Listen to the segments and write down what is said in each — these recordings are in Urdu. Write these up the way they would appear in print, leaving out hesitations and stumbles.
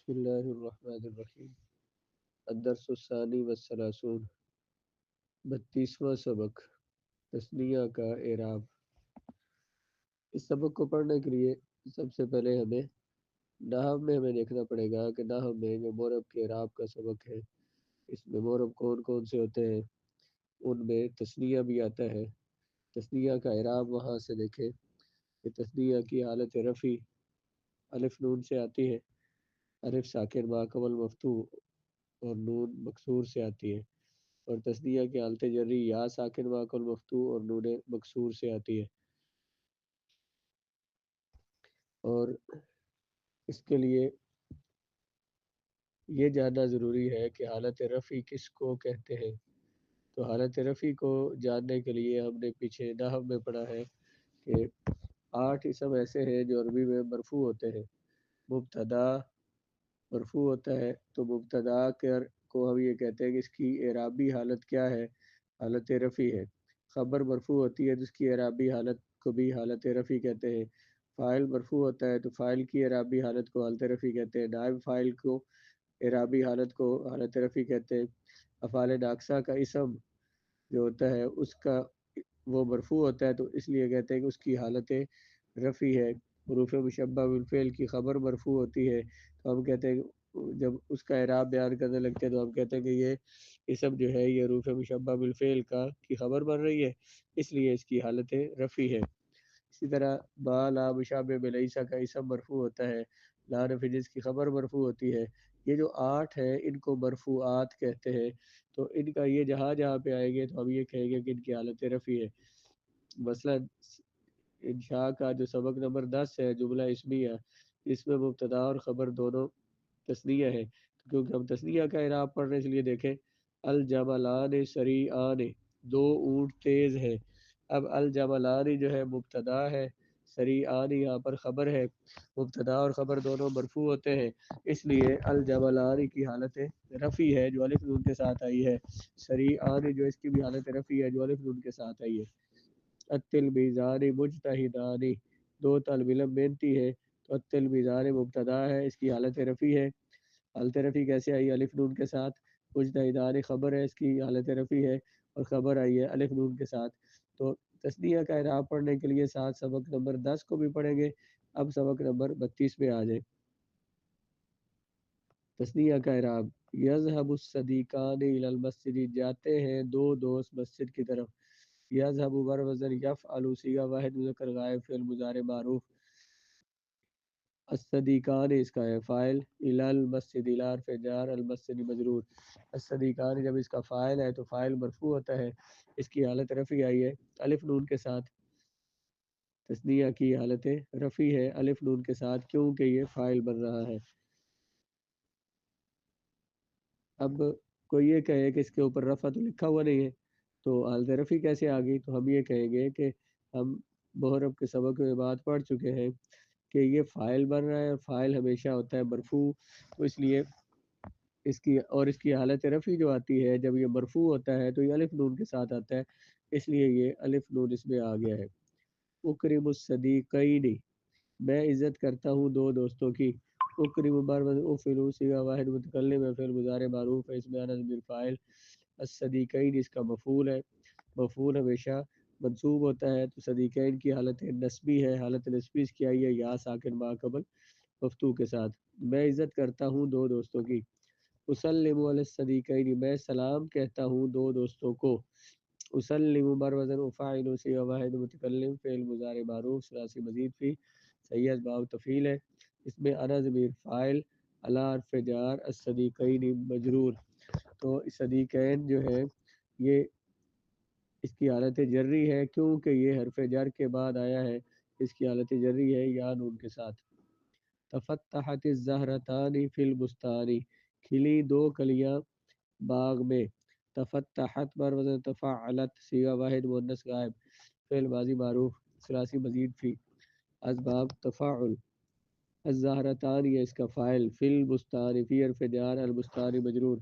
بسم اللہ الرحمن الرحیم الدرس الثانی والثلاثون 32واں سبق تثنیہ کا اعراب۔ اس سبق کو پڑھنے کے لیے سب سے پہلے نحو میں ہمیں دیکھنا پڑے گا کہ نحو میں جو مورب کے اعراب کا سبق ہے اس میں مورب کون کون سے ہوتے ہیں، ان میں تثنیہ بھی آتا ہے۔ تثنیہ کا اعراب وہاں سے دیکھیں کہ تثنیہ کی حالت رفع الف نون سے آتی ہے، الف ساکن ما قبل مفتوح اور نون مکسور سے آتی ہے، اور تثنیہ کی حالت جری یا ساکن ما قبل مفتوح اور نون مکسور سے آتی ہے۔ اور اس کے لیے یہ جاننا ضروری ہے کہ حالت رفع کس کو کہتے ہیں۔ تو حالت رفع کو جاننے کے لیے ہم نے پیچھے نحو میں پڑھا ہے کہ 8 اسم ایسے ہیں جو عربی میں مرفوع ہوتے ہیں۔ مبتدا مرفوع ہوتا ہے تو مبتدا کو ہم یہ کہتے ہیں کہ اس کی اعرابی حالت کیا ہے، حالت رفع ہے۔ خبر مرفوع ہوتی ہے جس کی اعرابی حالت کو بھی حالت رفع کہتے ہیں۔ فاعل مرفوع ہوتا ہے تو فاعل کی اعرابی حالت کو حالت رفع کہتے ہیں۔ نائب فاعل کو اعرابی حالت کو حالت رفع کہتے ہیں۔ افعال ناقصہ کا اسم جو ہوتا ہے اس کا وہ مرفوع ہوتا ہے تو اس لیے کہتے ہیں کہ اس کی حالت رفع ہے۔ حروف مشبہ بالفعل کی خبر مرفوع ہوتی ہے تو ہم کہتے ہیں جب اس کا اعراب بیان کرنے لگتے ہیں تو ہم کہتے ہیں کہ یہ اسم جو ہے یہ حروف مشبہ بالفعل کی خبر بن رہی ہے، اس لیے اس کی حالت رفع ہے۔ اسی طرح با لا مشابہ بلیسا کا اسم مرفوع ہوتا ہے، لا نفی جس کی خبر مرفوع ہوتی ہے۔ یہ جو 8 ہیں ان کو مرفوعات کہتے ہیں، تو ان کا یہ جہاں جہاں پہ آئیں گے تو ہم یہ کہیں گے کہ ان کی حالت رفع ہے۔ مثلا انشاء کا جو سبق نمبر 10 ہے جملہ اسمیہ، اس میں مبتدا اور خبر دونوں تثنیہ ہے، کیونکہ ہم تثنیہ کا اعراب پڑھ رہے ہیں اس لیے دیکھیں الجملان سریعان، 2 اونٹ تیز ہیں۔ اب الجملان جو ہے مبتدا ہے، سریعان یہاں پر خبر ہے، مبتدا اور خبر دونوں مرفوع ہوتے ہیں، اس لیے الجملان کی حالت رفع ہے جو الف نون کے ساتھ آئی ہے، سریعان جو اس کی بھی حالت رفع ہے جو الف نون کے ساتھ آئی ہے۔ التلمیذان مجتہدان، 2 طالب علم محنتی ہے، تو التلمیذان مبتدا ہے، اس کی حالت رفع ہے۔ حالت رفع کیسے آئی؟ الف نون کے ساتھ۔ مجتہدان خبر ہے، اس کی حالت رفع ہے اور خبر آئی ہے الف نون کے ساتھ۔ تو تثنیہ کا اعراب پڑھنے کے لیے ساتھ سبق نمبر 10 کو بھی پڑھیں گے۔ اب سبق نمبر 32 میں آ جائیں۔ تثنیہ کا اعراب، یذهب الصدیقان الی المسجد، جاتے ہیں 2 دوست مسجد کی طرف۔ یذهب بر وزن یفعل، صیغہ واحد مذکر غائب، فعل مضارع معروف۔ الصدیقان اس کا ہے فاعل، الی المسجد الی حرف جار، المسجد مجرور۔ الصدیقان جب اس کا فاعل ہے تو فاعل مرفوع ہوتا ہے، اس کی حالت رفع آئی ہے الف نون کے ساتھ۔ تثنیہ کی حالت رفع ہے الف نون کے ساتھ کیونکہ یہ فاعل بن رہا ہے۔ اب کوئی یہ کہے کہ اس کے اوپر رفع تو لکھا ہوا نہیں ہے تو حالت رفع کیسے آ گئی، تو ہم یہ کہیں گے کہ ہم محرب کے سبق میں بات پڑھ چکے ہیں کہ یہ فاعل بن رہا ہے، فاعل ہمیشہ ہوتا ہے مرفوع، تو اس لیے اس کی حالت رفع جو آتی ہے جب یہ مرفوع ہوتا ہے تو یہ الف نون کے ساتھ آتا ہے، اس لیے یہ الف نون اس میں آ گیا ہے۔ اکرم الصدیقین، میں عزت کرتا ہوں 2 دوستوں کی۔ اکرم بر افعل، صیغہ واحد متکلم ہے، فعل مضارع معروف ہے، اس میں انس بالفاعل، الصدیقین اس کا مفعول ہے، مفعول ہمیشہ منصوب ہوتا ہے تو صدیقین کی حالت نسبی ہے، حالت نسبی اس کی آئی ہے یا ساکن ما قبل مفتوح کے ساتھ۔ میں عزت کرتا ہوں 2 دوستوں کی۔ اسلم علی الصدیقین، میں سلام کہتا ہوں 2 دوستوں کو۔ اسلم بر وزن افاعل، صیغہ واحد متکلم، فعل مضارع معروف، ثلاثی مزید فی، صحیح اسباب تفعیل ہے، اس میں انا ضمیر فاعل، علی حرف جار، الصدیقین مجرور۔ تو صدیقین جو ہے یہ اس کی حالت جری ہے کیونکہ یہ حرف جر کے بعد آیا ہے، اس کی حالت جری ہے یا نون کے ساتھ۔ تفتحت الزہرتان فی البستان، کھلی 2 کلیاں باغ میں۔ تفتحت بر وزن تفعلت، صیغہ واحد مؤنث غائب، فعل ماضی معروف، ثلاثی مزید فی، اسباب تفاعل۔ الزہرتان یہ اس کا فاعل، فی البستان فی حرف جار، البستان مجرور،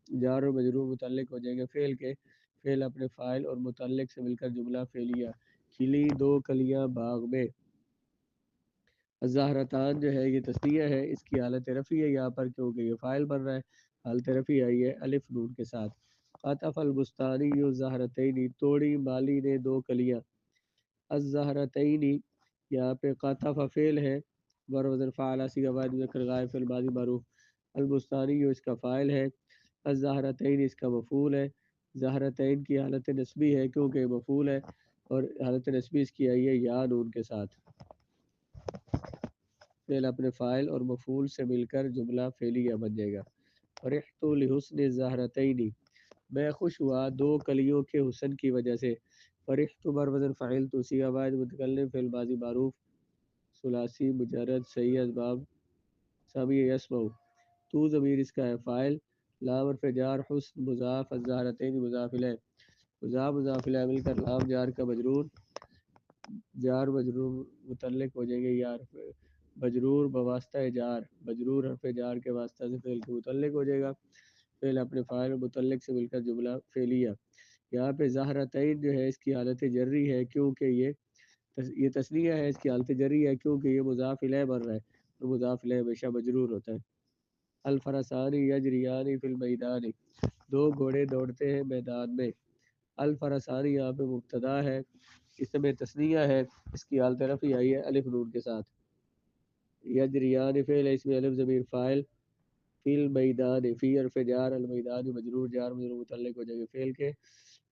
جار و مجرور متعلق ہو جائیں گے فعل کے، فعل اپنے فاعل اور متعلق سے مل کر جملہ فعلیہ۔ کھلی 2 کلیاں باغ میں۔ الزہرتان جو ہے یہ تسنیہ ہے، اس کی حالت رفعی ہے یہاں پر کیونکہ یہ فاعل بن رہا ہے، حالت رفعی آئی ہے الف نون کے ساتھ۔ قطف البستانی الزہرتین، توڑی مالی نے دو کلیاں، الزہرتین یہاں پہ قطف فعل ہے، وزن فعل سی واحد مذکر غائب فعل ماضی معروف، البستانی اس کا فاعل ہے، الزہرتین اس کا مفعول ہے، زہرتین کی حالت نسبی ہے کیونکہ مفعول ہے، اور حالت نسبی اس کی آئی ہے یا نون کے ساتھ۔ فعل اپنے فاعل اور مفعول سے مل کر جملہ فعلیہ بن جائے گا۔ فرحت لحسن الزہرتین، میں خوش ہوا دو کلیوں کے حسن کی وجہ سے۔ فرحت بر وزن فعل تو صیغہ واحد متکلم فعل ماضی معروف ثلاثی مجرد صحیح اسباب سامی یسمع، تو ضمیر اس کا ہے فاعل، لام حرف جار حسن مضاف الزہرتین مضاف الیہ، مضاف الیہ مل کر لام جار کا مجرور، جار مجرور متعلق ہو جائیں گے یار مجرور بواسطہ جار، مجرور حرف جار کے واسطہ سے فعل کے متعلق ہو جائے گا، فعل اپنے فاعل اور متعلق سے مل کر جملہ فعلیہ۔ یہاں پہ زہرتین جو ہے اس کی حالت جری ہے کیونکہ یہ تسنیہ ہے، اس کی حالت جری ہے کیونکہ یہ مضاف الیہ بن رہا ہے، اور مضاف الیہ ہمیشہ مجرور ہوتا ہے۔ الفرسانی یجریان فی المیدان، دو گھوڑے دوڑتے ہیں میدان میں۔ الفرسانی یہاں پہ مبتدا ہے، اس میں تسنیہ ہے، اس کی حالت رفعی آئی ہے الف نون کے ساتھ۔ یجریان فعل اس میں الف ضمیر فاعل، فی المیدان فی حرف جار المیدان مجرور جار مجرور متعلق ہو جائے گا فعل کے،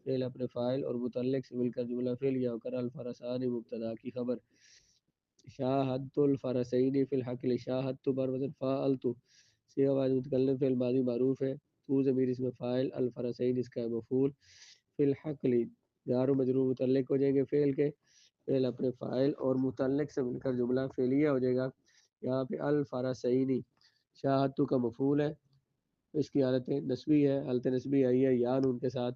فعل اپنے فاعل اور متعلق سے مل کر جملہ فعلیہ ہو کر الفرسان مبتدا کی خبر۔ شاہدت الفرسین فی الحقل، شاہدت بر وزن فعلت صیغہ واحد متکلم فعل ماضی معروف ہے، تو ضمیر اس میں فاعل، الفرسین اس کا مفعول، فی الحقل جار و مجرور متعلق ہو جائیں گے فعل کے، فعل اپنے فاعل اور متعلق سے مل کر جملہ فعلیہ ہو جائے گا۔ یہاں پہ الفرسین شاہدت کا مفعول ہے، اس کی حالت نسبی ہے، حالت نسبی آئی ہے یا نون کے ساتھ،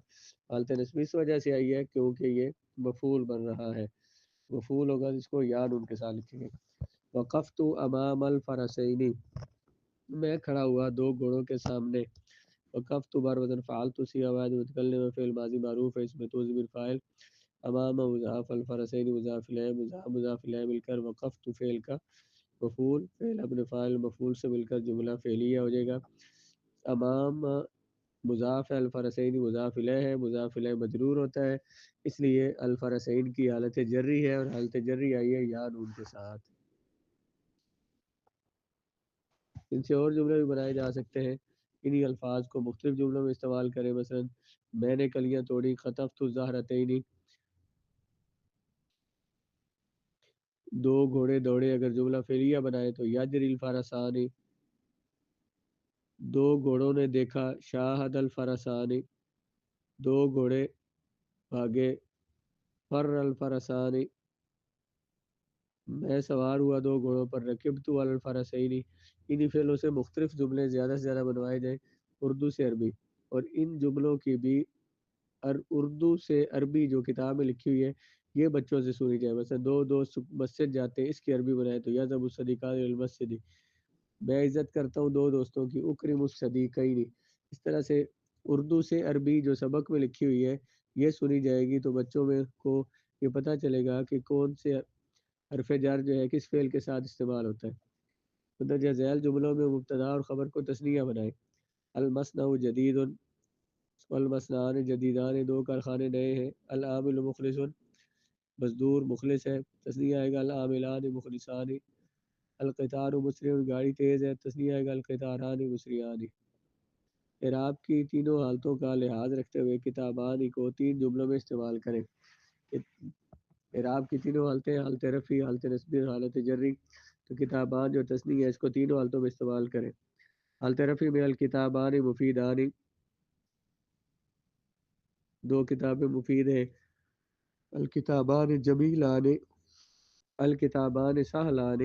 حالت نسبی اس وجہ سے آئی ہے کیونکہ یہ مفعول بن رہا ہے، مفعول ہوگا جس کو یا نون کے ساتھ لکھیں گے۔ وقفت امام الفرسین، میں کھڑا ہوا دو گھوڑوں کے سامنے۔ وقفت بر وزن فعلت صیغہ واحد متکلم فعل ماضی معروف ہے، اس میں تو ضمیر فاعل، امام مضاف الفرسین مضاف الیہ مضاف الیہ مل کر وقفت فعل کا مفعول، فعل اپنے فاعل مفعول سے مل کر جملہ فعلیہ ہو جائے گا۔ امام مضاف الفرسین مضاف الیہ ہے، مضاف الیہ مجرور ہوتا ہے، اس لیے الفرسین کی حالت جری ہے اور حالت جری آئی ہے یا نون کے ساتھ۔ ان سے اور جملے بھی بنائے جا سکتے ہیں، انہی الفاظ کو مختلف جملوں میں استعمال کریں، مثلا میں نے کلیاں توڑی، خطفت الزہرتین، دو گھوڑے دوڑے، اگر جملہ فعلیہ بنائے تو یجری الفرسان، دو گھوڑوں نے دیکھا، شاہد الفرسان، دو گھوڑے بھاگے، فر الفرسان، میں سوار ہوا دو گھوڑوں پر، رکبت علی الفرسین۔ انہی فعلوں سے مختلف جملے زیادہ سے زیادہ بنوائے جائیں اردو سے عربی، اور ان جملوں کی بھی اردو سے عربی جو کتاب میں لکھی ہوئی ہے یہ بچوں سے سنی جائے، مثلا دو دوست مسجد جاتے ہیں، اس کی عربی بنائے تو یذهب الصدیقان الی المسجد، میں عزت کرتا ہوں دو دوستوں کی، اکرم الصدیقین۔ اس طرح سے اردو سے عربی جو سبق میں لکھی ہوئی ہے یہ سنی جائے گی تو بچوں میں کو یہ پتہ چلے گا کہ کون سے حرف جر جو ہے کس فعل کے ساتھ استعمال ہوتا ہے۔ مندرجہ ذیل جملوں میں مبتدا اور خبر کو تثنیہ بنائیں۔ المصنع جدید، والمصنعان جدیدان، دو کارخانے نئے ہیں۔ العامل مخلص، مزدور مخلص ہے، تثنیہ آئے گا العاملان مخلصان۔ القطار مسرع، گاڑی تیز ہے، تثنیہ آئے گا القطاران مسرعان۔ اعراب کی تینوں حالتوں کا لحاظ رکھتے ہوئے کتابان کو تین جملوں میں استعمال کریں۔ اعراب کی تینوں حالتیں، حالت رفعی، حالت نصبی اور حالت جری، تو کتابان جو تثنیہ ہے اس کو تینوں حالتوں میں استعمال کریں۔ حالت رفعی میں الکتابان مفیدان، دو کتابیں مفید ہیں۔ الکتابان جمیلان، الکتابان سہلان،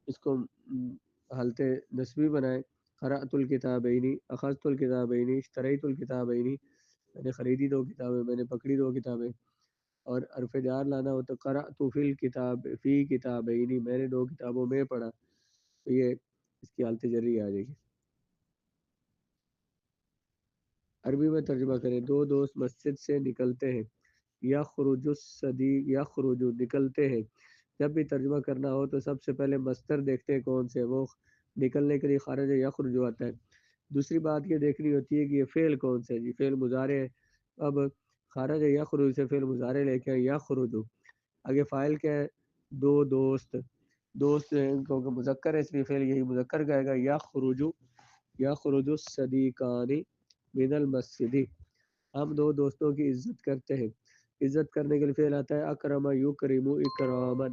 اس کو حالت نسبی بنائیں۔ قرأت الکتابین، اخذت الکتابین، اشتریت الکتابین، میں نے خریدی دو کتابیں، میں نے پکڑی دو کتابیں۔ اور حرف جار لانا ہو تو قرأت فی الکتاب فی کتابین، میں نے دو کتابوں میں پڑھا، تو یہ اس کی حالت جری آ جائے گی۔ عربی میں ترجمہ کریں۔ دو دوست مسجد سے نکلتے ہیں، یخرج الصدیق، یخرج نکلتے ہیں، جب بھی ترجمہ کرنا ہو تو سب سے پہلے مصدر دیکھتے ہیں کون سے، وہ نکلنے کے لیے خارج یخرج آتا ہے۔ دوسری بات یہ دیکھنی ہوتی ہے کہ یہ فعل کون سے ہے، جی فعل مضارع ہے۔ اب خارج یخرج سے فعل مضارع لے کے یخرج، آگے فاعل کیا ہے، دو دوست، دوست کیونکہ مذکر ہے اس لیے فعل یہی مذکر کا آئے گا، یخرج الصدیقان من المسجد، ہم دو دوستوں کی عزت کرتے ہیں۔ عزت کرنے کے لیے فعل آتا ہے اکرم یکرم اکراما،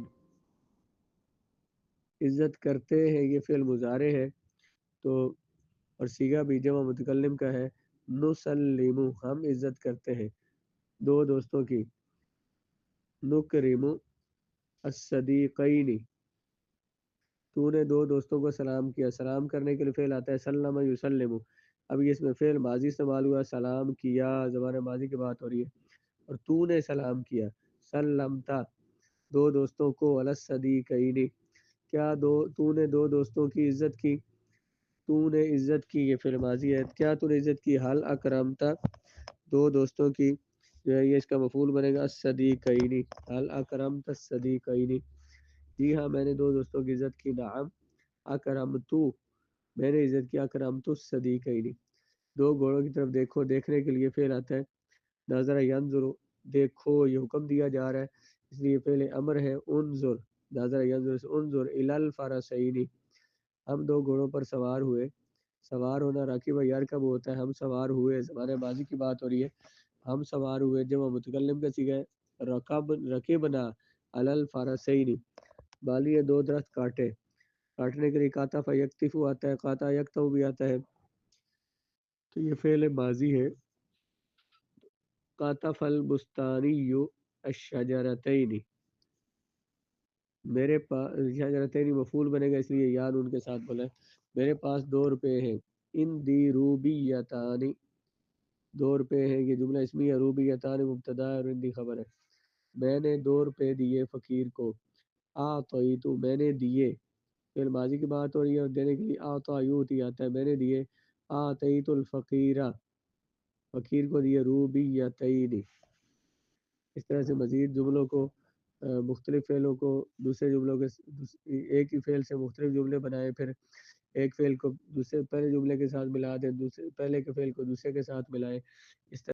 عزت کرتے ہیں یہ فعل مضارع ہے تو، اور صیغہ بھی جمع متکلم کا ہے، نسلم ہم عزت کرتے ہیں دو دوستوں کی، نکرم الصدیقین تو نے دو دوستوں کو سلام کیا، سلام کرنے کے لیے فعل آتا ہے سلم یسلم، اب یہ اس میں فعل ماضی استعمال ہوا، سلام کیا زبان ماضی کی بات ہو رہی ہے، اور تو نے سلام کیا، سلمتا دو دوستوں کو، علی الصدیقین کیا تو نے دو دوستوں کی عزت کی، تو نے عزت کی یہ فعل ماضی ہے، کیا تو نے عزت کی، حل اکرمتا دو دوستوں کی جو ہے یہ اس کا مفعول بنے گا الصدیقین، حل اکرمت الصدیقین جی ہاں میں نے دو دوستوں کی عزت کی، نعم اکرمتو میں نے عزت کی، اکرمتو الصدیقین، دو گھوڑوں کی طرف دیکھو، دیکھنے کے لیے فعل آتا ہے نظر ینظر، دیکھو یہ حکم دیا جا رہا ہے اس لیے فعل امر ہے، انظر نظر ینظر سے انظر الی الفرسین، ہم دو گھوڑوں پر سوار ہوئے، سوار ہونا راکب یرکب ہوتا ہے، ہم سوار ہوئے زمانے ماضی کی بات ہو رہی ہے، ہم سوار ہوئے جمع متکلم کا صیغہ ہے، رکبنا علی الفرسین، بالی دو درخت کاٹے، کاٹنے کے لیے قاطع یکتفو آتا ہے، قاطع یکتو بھی آتا ہے، تو یہ فعل ماضی ہے، قاطف البستانی الشجرتین، میرے پاس شجرتین مفعول بنے گا اس لیے یاد ان کے ساتھ بولے، میرے پاس 2 روپے ہیں، ان دی روبیتانی 2 روپے ہیں، یہ جملہ اسمیہ، روبیتان مبتدا ہے اور ان دی خبر ہے، میں نے 2 روپے دیے فقیر کو، اعطیتو میں نے دیے، پھر ماضی کی بات ہو رہی ہے اور دینے کے لیے اعطا یوتی آتا ہے، میں نے دیے، اعطیت الفقیرہ فقیر کو دیے، روبیتین، اس طرح سے مزید جملوں کو مختلف فعلوں کو دوسرے جملوں کے ایک ہی فعل سے مختلف جملے بنائیں، پھر ایک فعل کو دوسرے پہلے جملے کے ساتھ ملا دیں، دوسرے پہلے کے فعل کو دوسرے کے ساتھ ملائیں، اس طرح